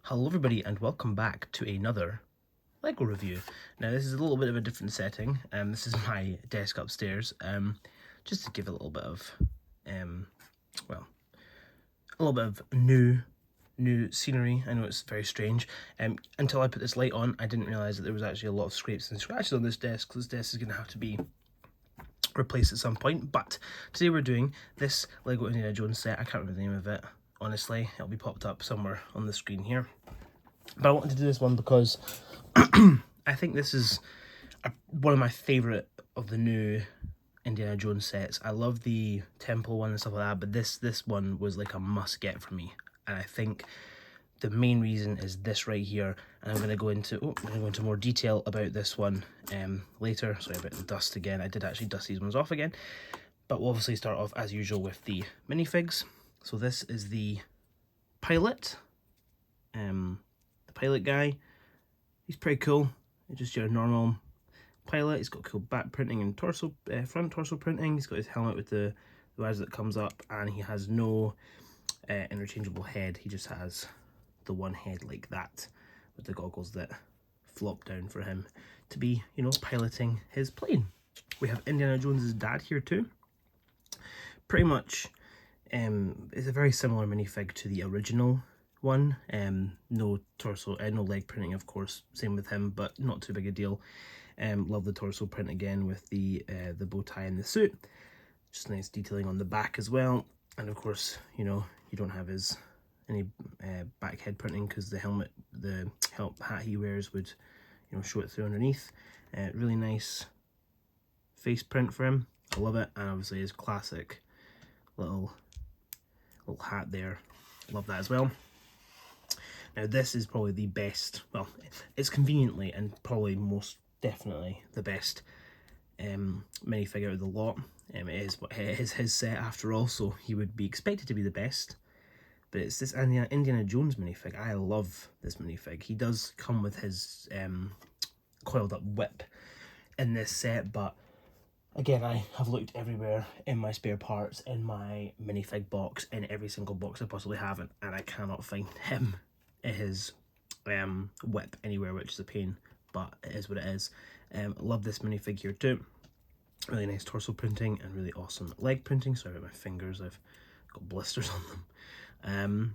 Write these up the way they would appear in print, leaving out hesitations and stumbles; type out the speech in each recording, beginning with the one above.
Hello everybody and welcome back to another LEGO review. Now this is a little bit of a different setting. This is my desk upstairs. Just to give a little bit of well, a little bit of new scenery. I know it's very strange. Until I put this light on, I didn't realise that there was actually a lot of scrapes and scratches on this desk. This desk is gonna have to be replaced at some point. But today we're doing this LEGO Indiana Jones set. I can't remember the name of it. Honestly, it'll be popped up somewhere on the screen here. But I wanted to do this one because I think this is one of my favourite of the new Indiana Jones sets. I love the temple one and stuff like that, but this one was like a must get for me. And I think the main reason is this right here. And I'm going to go into more detail about this one later. Sorry about the dust again. I did actually dust these ones off again. But we'll obviously start off as usual with the minifigs. So this is the pilot. Pilot guy. He's pretty cool. He's just your normal pilot. He's got cool back printing and front torso printing. He's got his helmet with the visor that comes up, and he has no interchangeable head. He just has the one head like that with the goggles that flop down for him to be, you know, piloting his plane. We have Indiana Jones's dad here too. Pretty much, it's a very similar minifig to the original one. No torso, no leg printing, of course, same with him, but not too big a deal. Love the torso print again with the bow tie and the suit. Just nice detailing on the back as well. And of course, you know, you don't have any back head printing because the hat he wears would, you know, show it through underneath. Really nice face print for him. I love it. And obviously his classic little hat there. Love that as well. Now this is probably the best, well, it's conveniently and probably most definitely the best minifigure of the lot. It is his set after all, so he would be expected to be the best. But it's this Indiana Jones minifig. I love this minifig. He does come with his coiled up whip in this set, but again, I have looked everywhere in my spare parts, in my minifig box, in every single box I possibly have, and I cannot find him, his whip anywhere, which is a pain, but it is what it is. Love this minifig here too. Really nice torso printing and really awesome leg printing. Sorry about my fingers, I've got blisters on them.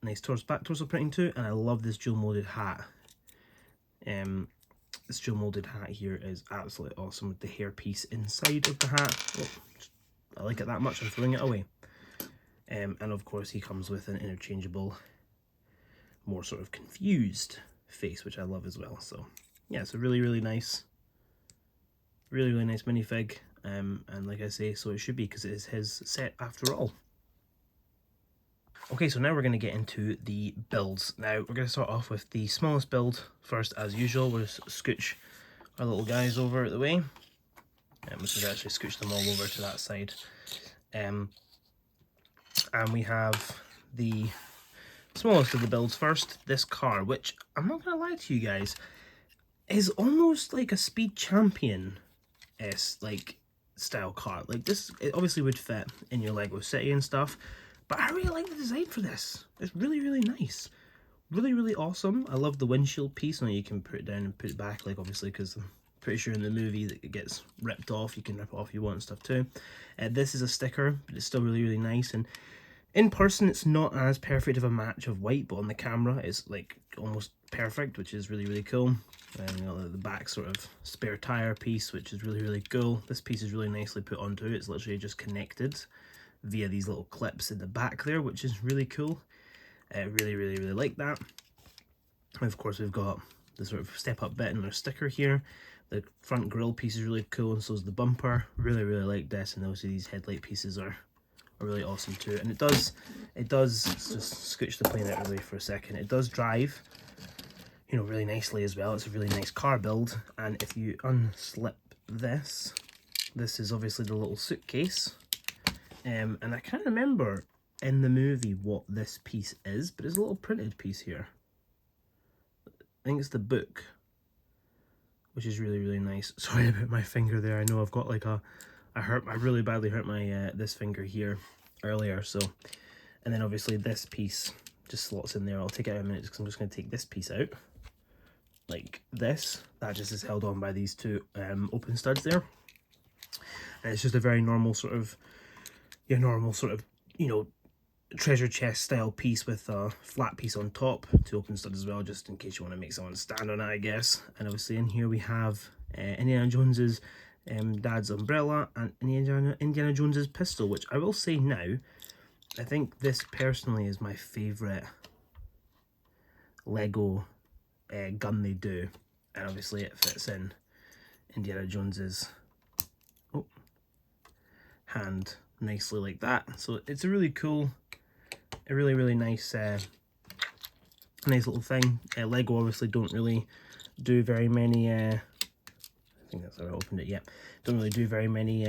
Nice back torso printing too, and I love this dual molded hat. This dual molded hat here is absolutely awesome with the hairpiece inside of the hat. Oh, I like it that much, I'm throwing it away. And of course he comes with an interchangeable, more sort of confused face, which I love as well. So yeah, it's a really nice minifig. And like I say, so it should be, because it is his set after all. Okay, so now we're going to get into the builds. Now, we're going to start off with the smallest build first, as usual. We'll just scooch our little guys over out the way. We should actually scooch them all over to that side. And we have the smallest of the builds first, this car, which, I'm not going to lie to you guys, is almost like a Speed Champion-esque, like, style car. Like, this, it obviously would fit in your Lego City and stuff, but I really like the design for this. It's really nice. Really awesome. I love the windshield piece. Now you can put it down and put it back, like, obviously, because I'm pretty sure in the movie that it gets ripped off. You can rip it off if you want and stuff too. This is a sticker, but it's still really nice. And in person, it's not as perfect of a match of white, but on the camera, it's like almost perfect, which is really cool. And you know, the back sort of spare tire piece, which is really cool. This piece is really nicely put onto it. It's literally just connected via these little clips in the back there, which is really cool. Really like that. And of course, we've got the sort of step up bit in our sticker here. The front grille piece is really cool, and so is the bumper. Really like this, and obviously these headlight pieces are really awesome too. And it does just scooch the plane out of the way for a second. It does drive, you know, really nicely as well. It's a really nice car build. And if you unslip this is obviously the little suitcase. And I can't remember in the movie what this piece is, but it's a little printed piece here. I think it's the book, which is really nice. Sorry about my finger there. I know I've got like I really badly hurt my this finger here earlier. So, and then obviously this piece just slots in there. I'll take it out in a minute because I'm just going to take this piece out like this. That just is held on by these two open studs there, and it's just a very normal sort of you know, treasure chest style piece with a flat piece on top, two open studs as well, just in case you want to make someone stand on it, I guess. And obviously in here we have Indiana Jones's dad's umbrella and Indiana Jones's pistol, which I will say now, I think this personally is my favourite Lego gun they do, and obviously it fits in Indiana Jones's hand nicely like that. So it's a really cool, a really nice nice little thing. Lego obviously don't really do very many I think that's how I opened it. Yeah, don't really do very many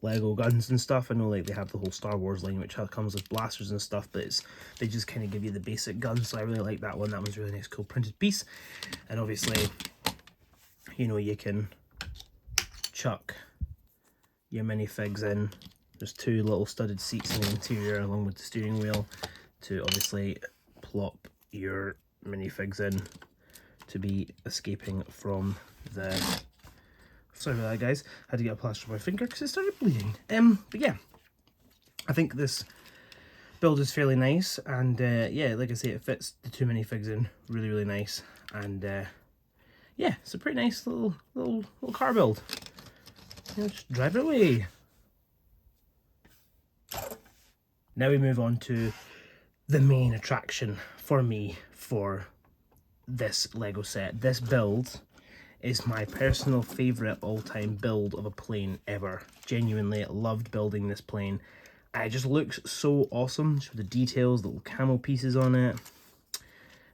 Lego guns and stuff. I know like they have the whole Star Wars line which comes with blasters and stuff, but they just kind of give you the basic guns, so I really like that one. That one's a really nice, cool printed piece. And obviously, you know, you can chuck your minifigs in. There's two little studded seats in the interior along with the steering wheel to obviously plop your minifigs in to be escaping from the... Sorry about that, guys. I had to get a plaster on my finger because it started bleeding. But yeah, I think this build is fairly nice, and yeah, like I say, it fits the two minifigs in really nice, and yeah, it's a pretty nice little car build. Yeah, just drive it away. Now we move on to the main attraction for me for this Lego set. This build is my personal favourite all-time build of a plane ever. Genuinely loved building this plane. It just looks so awesome. Show the details, little camo pieces on it.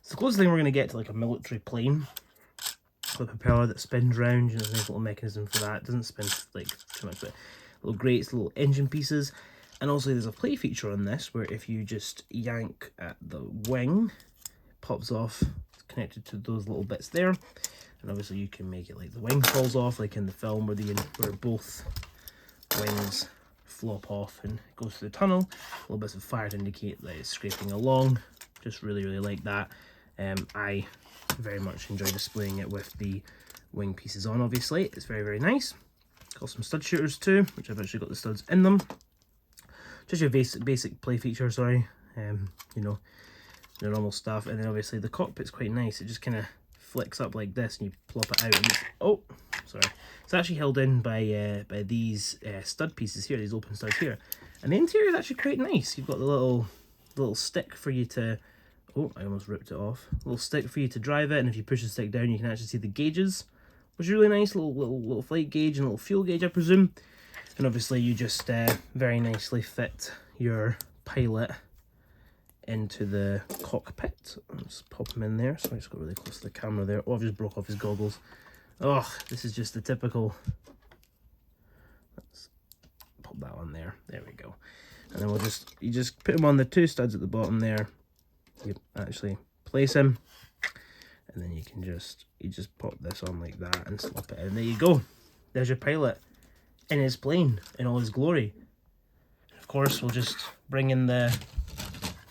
It's the closest thing we're going to get to like a military plane. The propeller that spins round, you know, there's a nice little mechanism for that. It doesn't spin like too much, but little grates, little engine pieces. And also there's a play feature on this where if you just yank at the wing, it pops off. It's connected to those little bits there. And obviously you can make it like the wing falls off, like in the film where both wings flop off and it goes through the tunnel. Little bits of fire to indicate that it's scraping along. Just really like that. I very much enjoy displaying it with the wing pieces on. Obviously it's very nice. Got some stud shooters too, which I've actually got the studs in them. Just your basic play feature, sorry. You know, the normal stuff. And then obviously the cockpit's quite nice. It just kind of flicks up like this and you plop it out and it's, oh sorry, it's actually held in by these stud pieces here, these open studs here, and the interior is actually quite nice. You've got the little stick for you to, oh I almost ripped it off, a little stick for you to drive it, and if you push the stick down you can actually see the gauges, which is really nice. Little flight gauge and little fuel gauge I presume. And obviously you just very nicely fit your pilot into the cockpit. I'll just pop him in there. So I just got really close to the camera there. Oh, I've just broke off his goggles. Oh, this is just the typical. Let's pop that on there. There we go. And then you just put him on the two studs at the bottom there. You actually place him, and then you just pop this on like that and slip it in. There you go. There's your pilot in his plane in all his glory. Of course, we'll just bring in the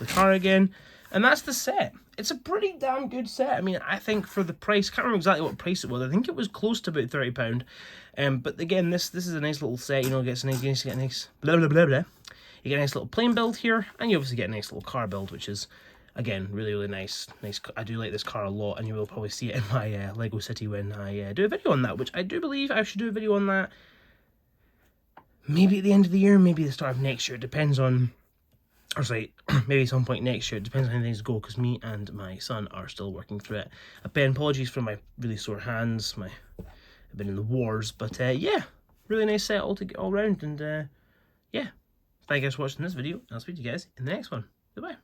car again, and that's the set. It's a pretty damn good set. I mean, I think for the price, can't remember exactly what price it was. I think it was close to about £30. But again, this is a nice little set. You know, you get a nice blah blah blah blah. You get a nice little plane build here, and you obviously get a nice little car build, which is again really nice. I do like this car a lot, and you will probably see it in my Lego City when I do a video on that, which I do believe I should do a video on that. Maybe at the end of the year, maybe the start of next year. It depends on. Or sorry, maybe some point next year. It depends on how things go, because me and my son are still working through it. Apologies for my really sore hands. I've been in the wars, but yeah, really nice set all round. And yeah, thank you guys for watching this video. I'll speak to you guys in the next one. Goodbye.